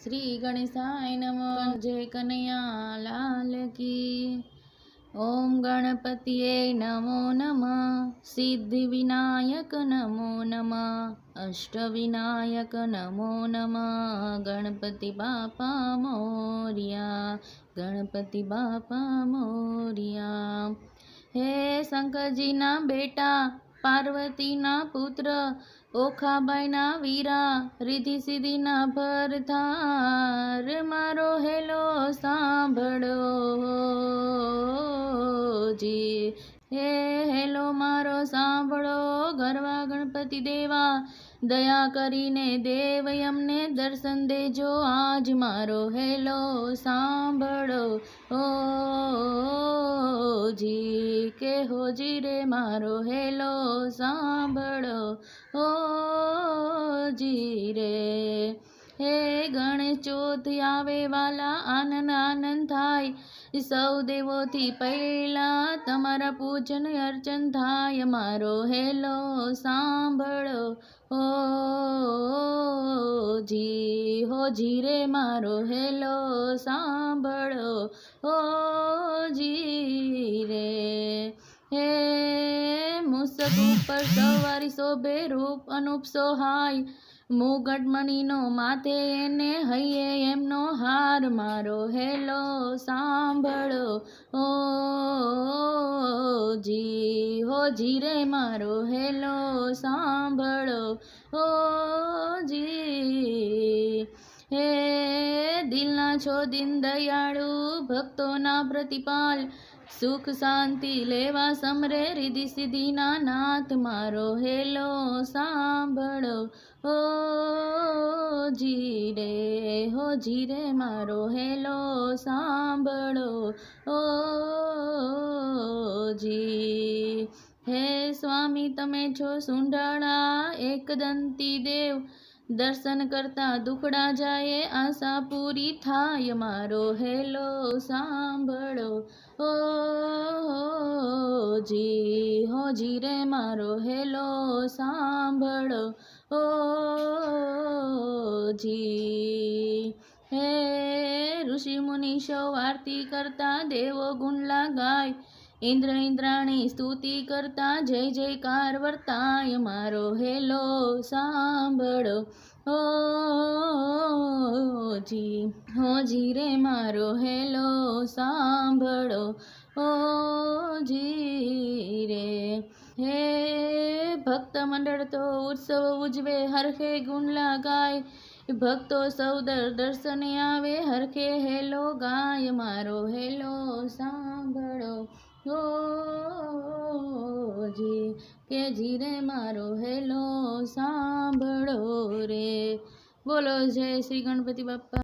શ્રી ગણેશાય નમઃ। જય કનૈયા લાલ કી। ઓમ ગણપતિએ નમો નમઃ। સિદ્ધિ વિનાયક નમો નમઃ। અષ્ટવિનાયક નમો નમઃ। ગણપતિ બાપા મોર્યા, ગણપતિ બાપા મોર્યા। હે શંકરજીના બેટા, પાર્વતીના પુત્ર, ઓખાબાઈના વીરા, રિદ્ધિ સિદ્ધિના ભરતાર, મારો હેલો સાંભળો જી। હે હેલો મારો સાંભળો ગરવા ગણપતિ દેવા, દયા કરીને દેવ અમને દર્શન દેજો આજ, મારો હેલો સાંભળો જી। કે હોજી રે મારો હેલો સાંભળો જી રે। હે ગણેશ ચોથ આવે વાલા, આનંદ આનંદ થાય, સૌ દેવોથી પહેલા તમારા પૂજન અર્ચન થાય, મારો હેલો સાંભળો જી। હોજી રે મારો હેલો સાંભળો જી રે। હે મુસક ઉપર સવારી શોભે, રૂપ અનુપ સોહાય, મુગટ મણીનો માથે એને હૈયે એમનો હાર, મારો હેલો સાંભળો જી। હોજી રે મારો હેલો સાંભળો જી। હે દિલના છો દીન દયાળુ, ભક્તોના પ્રતિપાલ, સુખ શાંતિ લેવા સમરે રિદ્ધિ સિદ્ધિના નાથ, મારો હેલો સાંભળો જી રે। હોજી રે મારો હેલો સાંભળો જી। હે સ્વામી તમે છો સુંઢાળા, એકદંતી દેવ, દર્શન કરતા દુખડા જાય, આશા પૂરી થાય, મારો હેલો સાંભળો જી। હોજી રે મારો હેલો સાંભળો જી। હે ઋષિ મુનિ સૌ આરતી કરતા, દેવો ગુણલા ગાય, ઇન્દ્ર ઇન્દ્રાણી સ્તુતિ કરતા, જય જયકાર વર્તાય, મારો હેલો સાંભળો જી। હોજી રે મારો હેલો સાંભળો જી રે। હે ભક્ત મંડળ તો ઉત્સવ ઉજવે, હરખે ગુણલા ગાય, ભક્તો સૌ દર્શને આવે, હરખે હેલો ગાય, મારો હેલો સાંભળો જી। કે જી રે મારો હેલો સાંભળો રે। બોલો જય શ્રી ગણપતિ બાપા।